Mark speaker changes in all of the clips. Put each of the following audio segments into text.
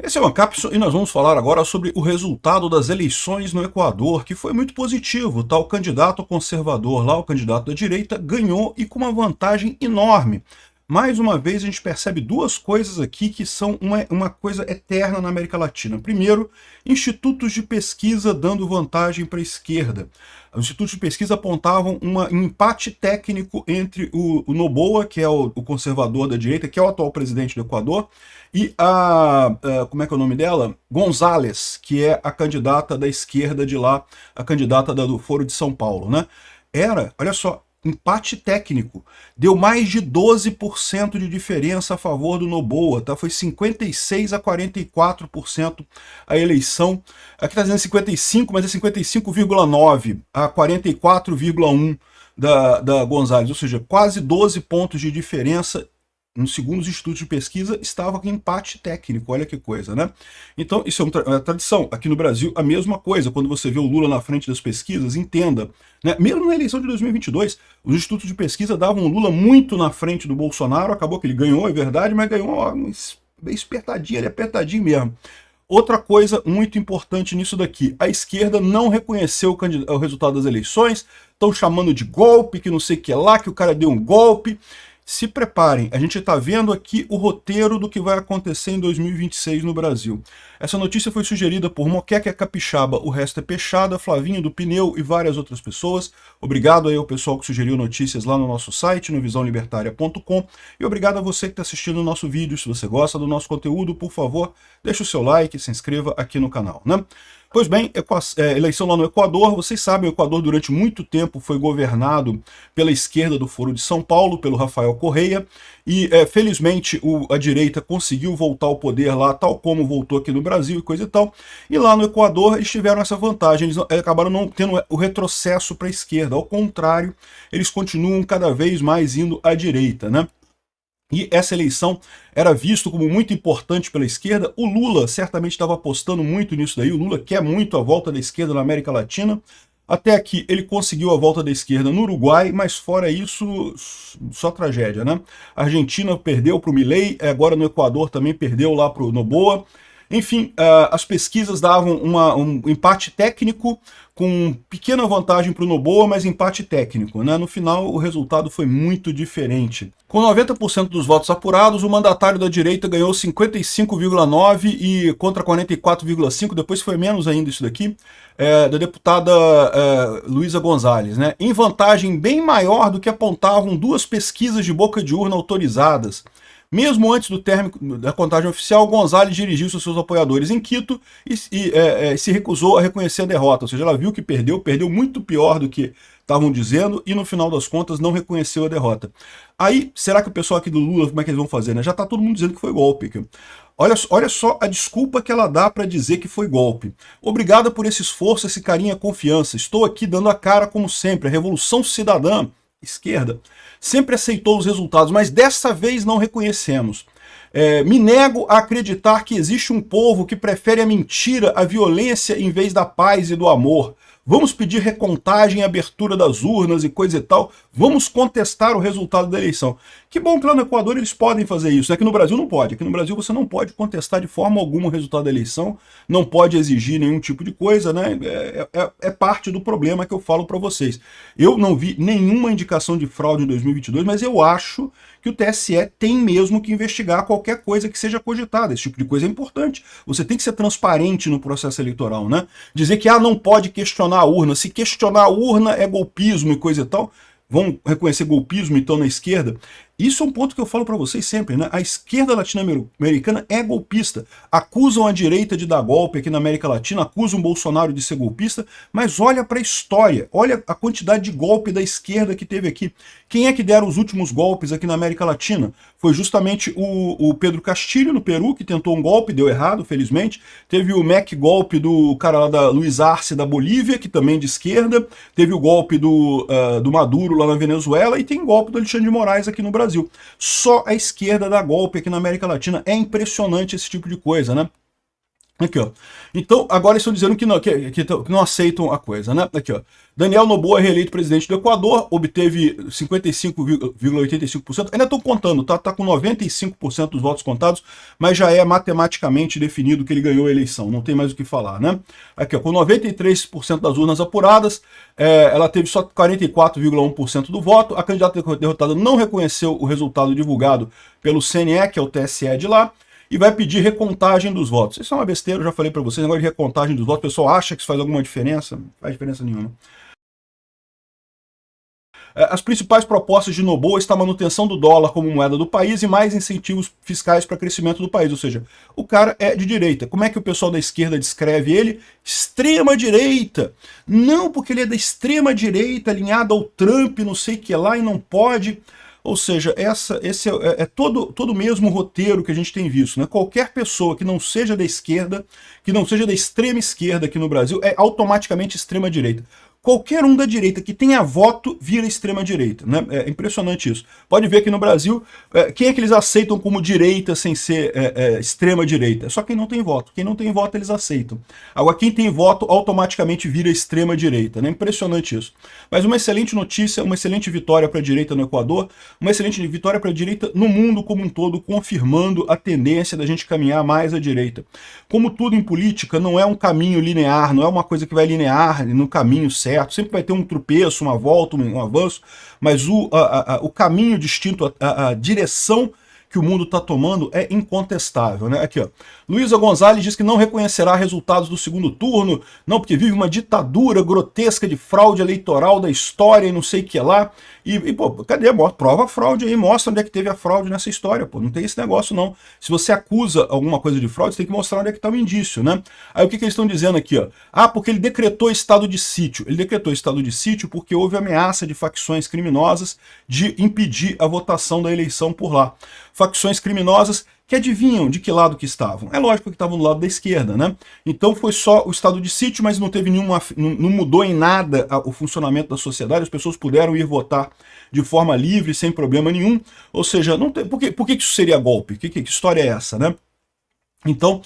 Speaker 1: Esse é o Ancapso e nós vamos falar agora sobre o resultado das eleições no Equador, que foi muito positivo, tá? O candidato conservador lá, o candidato da direita, ganhou e com uma vantagem enorme. Mais uma vez a gente percebe duas coisas aqui que são uma coisa eterna na América Latina. Primeiro, institutos de pesquisa dando vantagem para a esquerda. Os institutos de pesquisa apontavam um empate técnico entre o Noboa, que é o conservador da direita, que é o atual presidente do Equador, e como é que é o nome dela? González, que é a candidata da esquerda de lá, a candidata do Foro de São Paulo, né? Olha só, empate técnico. Deu mais de 12% de diferença a favor do Noboa, tá? Foi 56 a 44% a eleição. Aqui está dizendo 55, mas é 55,9 a 44,1 da González, ou seja, quase 12 pontos de diferença. Segundo os institutos de pesquisa, estava com empate técnico, olha que coisa, né? Então, isso é uma tradição. Aqui no Brasil, a mesma coisa. Quando você vê o Lula na frente das pesquisas, entenda, né? Mesmo na eleição de 2022, os institutos de pesquisa davam o Lula muito na frente do Bolsonaro, acabou que ele ganhou, é verdade, mas ganhou ó, bem espertadinho, ele é apertadinho mesmo. Outra coisa muito importante nisso daqui, a esquerda não reconheceu o resultado das eleições, estão chamando de golpe, que não sei o que lá, que o cara deu um golpe. Se preparem, a gente está vendo aqui o roteiro do que vai acontecer em 2026 no Brasil. Essa notícia foi sugerida por Moqueca Capixaba, o resto é Peixada, Flavinho do Pneu e várias outras pessoas. Obrigado aí ao pessoal que sugeriu notícias lá no nosso site, no visãolibertaria.com. E obrigado a você que está assistindo o nosso vídeo. Se você gosta do nosso conteúdo, por favor, deixe o seu like e se inscreva aqui no canal, né? Pois bem, eleição lá no Equador, vocês sabem, o Equador durante muito tempo foi governado pela esquerda do Foro de São Paulo, pelo Rafael Correia, e felizmente a direita conseguiu voltar ao poder lá, tal como voltou aqui no Brasil e coisa e tal, e lá no Equador eles tiveram essa vantagem, eles acabaram não tendo o retrocesso para a esquerda, ao contrário, eles continuam cada vez mais indo à direita, né? E essa eleição era visto como muito importante pela esquerda. O Lula certamente estava apostando muito nisso daí. O Lula quer muito a volta da esquerda na América Latina. Até aqui ele conseguiu a volta da esquerda no Uruguai, mas fora isso, só tragédia, né? A Argentina perdeu para o Milei, agora no Equador também perdeu lá para o Noboa. Enfim, as pesquisas davam um empate técnico, com pequena vantagem para o Noboa, mas empate técnico, né? No final, o resultado foi muito diferente. Com 90% dos votos apurados, o mandatário da direita ganhou 55,9% e contra 44,5%, depois foi menos ainda isso daqui, da deputada Luísa González, né? Em vantagem bem maior do que apontavam duas pesquisas de boca de urna autorizadas. Mesmo antes do término da contagem oficial, González dirigiu-se aos seus apoiadores em Quito e se recusou a reconhecer a derrota. Ou seja, ela viu que perdeu muito pior do que estavam dizendo e no final das contas não reconheceu a derrota. Aí, será que o pessoal aqui do Lula, como é que eles vão fazer, né? Já está todo mundo dizendo que foi golpe. Olha só a desculpa que ela dá para dizer que foi golpe. Obrigada por esse esforço, esse carinho e confiança. Estou aqui dando a cara como sempre. A Revolução Cidadã, esquerda, sempre aceitou os resultados, mas dessa vez não reconhecemos. Me nego a acreditar que existe um povo que prefere a mentira, a violência, em vez da paz e do amor. Vamos pedir recontagem, abertura das urnas e coisa e tal. Vamos contestar o resultado da eleição. Que bom que lá no Equador eles podem fazer isso. Aqui no Brasil não pode. Aqui no Brasil você não pode contestar de forma alguma o resultado da eleição, não pode exigir nenhum tipo de coisa, né? É parte do problema que eu falo para vocês. Eu não vi nenhuma indicação de fraude em 2022, mas eu acho que o TSE tem mesmo que investigar qualquer coisa que seja cogitada. Esse tipo de coisa é importante. Você tem que ser transparente no processo eleitoral, né? Dizer que não pode questionar a urna. Se questionar a urna é golpismo e coisa e tal, vão reconhecer golpismo então na esquerda. Isso é um ponto que eu falo para vocês sempre, né? A esquerda latino-americana é golpista. Acusam a direita de dar golpe aqui na América Latina, acusam o Bolsonaro de ser golpista, mas olha para a história, olha a quantidade de golpe da esquerda que teve aqui. Quem é que deram os últimos golpes aqui na América Latina? Foi justamente o Pedro Castilho, no Peru, que tentou um golpe, deu errado, felizmente. Teve o golpe do cara lá da Luiz Arce, da Bolívia, que também é de esquerda. Teve o golpe do Maduro lá na Venezuela e tem golpe do Alexandre de Moraes aqui no Brasil. Só a esquerda dá golpe aqui na América Latina. É impressionante esse tipo de coisa, né? Aqui, ó. Então, agora estão dizendo que não aceitam a coisa, né? Aqui, ó. Daniel Noboa é reeleito presidente do Equador, obteve 55,85%. Ainda estão contando, tá? Tá com 95% dos votos contados, mas já é matematicamente definido que ele ganhou a eleição. Não tem mais o que falar, né? Aqui, ó, com 93% das urnas apuradas, ela teve só 44,1% do voto. A candidata derrotada não reconheceu o resultado divulgado pelo CNE, que é o TSE de lá, e vai pedir recontagem dos votos. Isso é uma besteira, eu já falei para vocês, agora de recontagem dos votos, o pessoal acha que isso faz alguma diferença, não faz diferença nenhuma. As principais propostas de Noboa estão a manutenção do dólar como moeda do país e mais incentivos fiscais para crescimento do país, ou seja, o cara é de direita. Como é que o pessoal da esquerda descreve ele? Extrema direita. Não porque ele é da extrema direita, alinhado ao Trump, não sei o que lá, e não pode. Ou seja, esse é todo o mesmo roteiro que a gente tem visto, né? Qualquer pessoa que não seja da esquerda, que não seja da extrema esquerda aqui no Brasil, é automaticamente extrema direita. Qualquer um da direita que tenha voto vira extrema-direita, né? É impressionante isso. Pode ver que no Brasil, quem é que eles aceitam como direita sem ser extrema-direita? É só quem não tem voto. Quem não tem voto, eles aceitam. Agora, quem tem voto automaticamente vira extrema-direita, né? Impressionante isso. Mas uma excelente notícia, uma excelente vitória para a direita no Equador, uma excelente vitória para a direita no mundo como um todo, confirmando a tendência da gente caminhar mais à direita. Como tudo em política, não é um caminho linear, não é uma coisa que vai linear no caminho certo. Sempre vai ter um tropeço, uma volta, um avanço, mas o caminho distinto, a direção que o mundo está tomando é incontestável, né? Aqui, ó. Luísa Gonzalez diz que não reconhecerá resultados do segundo turno, não, porque vive uma ditadura grotesca de fraude eleitoral da história e não sei o que lá. Pô, cadê? Prova a fraude aí, mostra onde é que teve a fraude nessa história, pô. Não tem esse negócio, não. Se você acusa alguma coisa de fraude, você tem que mostrar onde é que está o indício, né? Aí o que eles estão dizendo aqui, ó? Ah, porque ele decretou estado de sítio. Ele decretou estado de sítio porque houve ameaça de facções criminosas de impedir a votação da eleição por lá. Facções criminosas que adivinham de que lado que estavam. É lógico que estavam do lado da esquerda, né? Então foi só o estado de sítio, mas não teve não mudou em nada o funcionamento da sociedade, as pessoas puderam ir votar de forma livre, sem problema nenhum. Ou seja, não tem, por que isso seria golpe? Que história é essa, né? Então,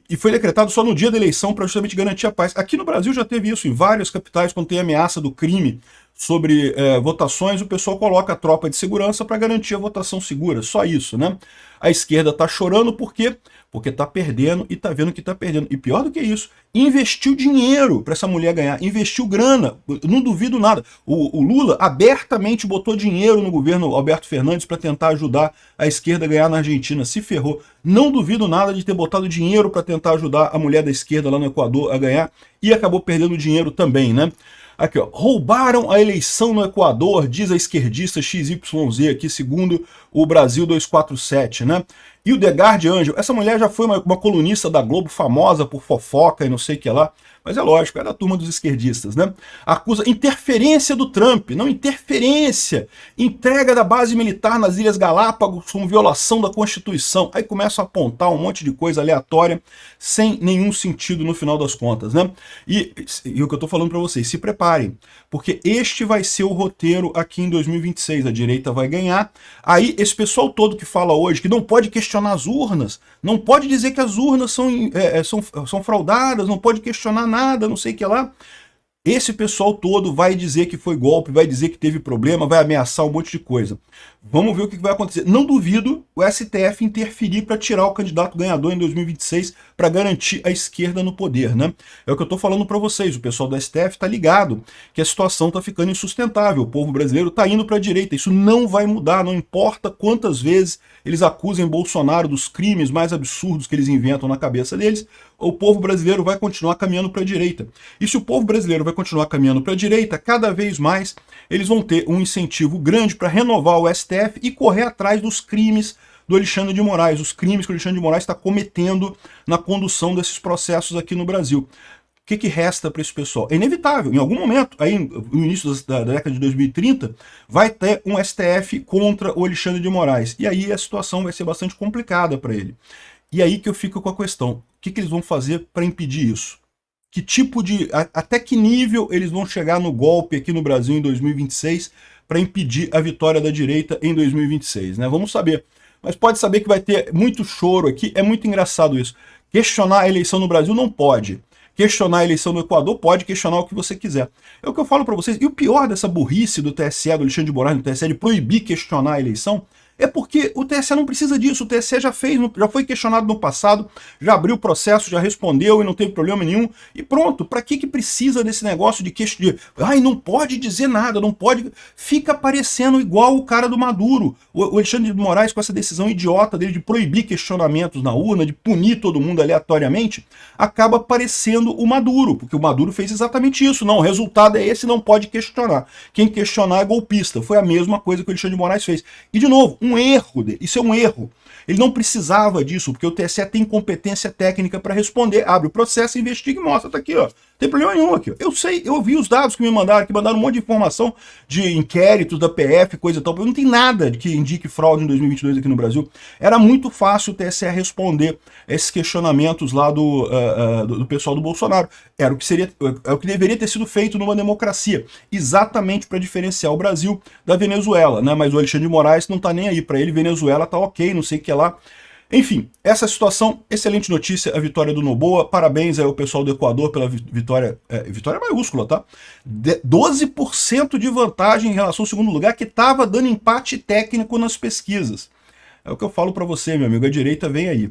Speaker 1: e foi decretado só no dia da eleição para justamente garantir a paz. Aqui no Brasil já teve isso em várias capitais, quando tem ameaça do crime sobre votações, o pessoal coloca a tropa de segurança para garantir a votação segura, só isso, né? A esquerda está chorando por quê? Porque está perdendo e está vendo que está perdendo. E pior do que isso, investiu dinheiro para essa mulher ganhar, investiu grana, não duvido nada. O Lula abertamente botou dinheiro no governo Alberto Fernandes para tentar ajudar a esquerda a ganhar na Argentina, se ferrou. Não duvido nada de ter botado dinheiro para tentar ajudar a mulher da esquerda lá no Equador a ganhar e acabou perdendo dinheiro também, né? Aqui, ó, roubaram a eleição no Equador, diz a esquerdista XYZ aqui, segundo o Brasil 247, né? E o Degarde Angel, essa mulher já foi uma colunista da Globo, famosa por fofoca e não sei o que lá, mas é lógico, é da turma dos esquerdistas, né? Acusa interferência do Trump, não interferência, entrega da base militar nas Ilhas Galápagos com violação da Constituição. Aí começa a apontar um monte de coisa aleatória, sem nenhum sentido no final das contas, né? E o que eu tô falando para vocês, se preparem, porque este vai ser o roteiro aqui em 2026, a direita vai ganhar. Aí esse pessoal todo que fala hoje que não pode questionar as urnas, não pode dizer que as urnas são fraudadas, não pode questionar nada, não sei o que lá. Esse pessoal todo vai dizer que foi golpe, vai dizer que teve problema, vai ameaçar um monte de coisa. Vamos ver o que vai acontecer. Não duvido o STF interferir para tirar o candidato ganhador em 2026 para garantir a esquerda no poder, né? É o que eu estou falando para vocês. O pessoal do STF está ligado que a situação está ficando insustentável. O povo brasileiro está indo para a direita. Isso não vai mudar, não importa quantas vezes eles acusem Bolsonaro dos crimes mais absurdos que eles inventam na cabeça deles, o povo brasileiro vai continuar caminhando para a direita. E se o povo brasileiro vai continuar caminhando para a direita, cada vez mais eles vão ter um incentivo grande para renovar o STF e correr atrás dos crimes do Alexandre de Moraes, os crimes que o Alexandre de Moraes está cometendo na condução desses processos aqui no Brasil. O que resta para esse pessoal? É inevitável, em algum momento, aí no início da década de 2030, vai ter um STF contra o Alexandre de Moraes. E aí a situação vai ser bastante complicada para ele. E aí que eu fico com a questão, o que eles vão fazer para impedir isso? Que tipo de... até que nível eles vão chegar no golpe aqui no Brasil em 2026 para impedir a vitória da direita em 2026, né? Vamos saber. Mas pode saber que vai ter muito choro aqui, é muito engraçado isso. Questionar a eleição no Brasil não pode. Questionar a eleição no Equador pode, questionar o que você quiser. É o que eu falo para vocês. E o pior dessa burrice do TSE, do Alexandre de Moraes, do TSE, de proibir questionar a eleição, é porque o TSE não precisa disso. O TSE já fez, já foi questionado no passado, já abriu o processo, já respondeu e não teve problema nenhum. E pronto, para que precisa desse negócio de questionar? Ai, não pode dizer nada, não pode. Fica parecendo igual o cara do Maduro. O Alexandre de Moraes, com essa decisão idiota dele de proibir questionamentos na urna, de punir todo mundo aleatoriamente, acaba parecendo o Maduro, porque o Maduro fez exatamente isso. Não, o resultado é esse, não pode questionar. Quem questionar é golpista. Foi a mesma coisa que o Alexandre de Moraes fez. E de novo, um erro, isso é um erro. Ele não precisava disso, porque o TSE tem competência técnica para responder, abre o processo, investiga e mostra, tá aqui, ó. Não tem problema nenhum aqui. Eu sei, eu vi os dados que me mandaram, que mandaram um monte de informação de inquéritos da PF, coisa e tal. Não tem nada que indique fraude em 2022 aqui no Brasil. Era muito fácil o TSE responder esses questionamentos lá do pessoal do Bolsonaro. Era o que seria, é o que deveria ter sido feito numa democracia, exatamente para diferenciar o Brasil da Venezuela, né? Mas o Alexandre de Moraes não tá nem aí. Para ele, Venezuela tá ok, não sei o que lá. Enfim, essa situação, excelente notícia, a vitória do Noboa, parabéns ao pessoal do Equador pela vitória, vitória maiúscula, tá? 12% de vantagem em relação ao segundo lugar, que estava dando empate técnico nas pesquisas. É o que eu falo para você, meu amigo, a direita vem aí.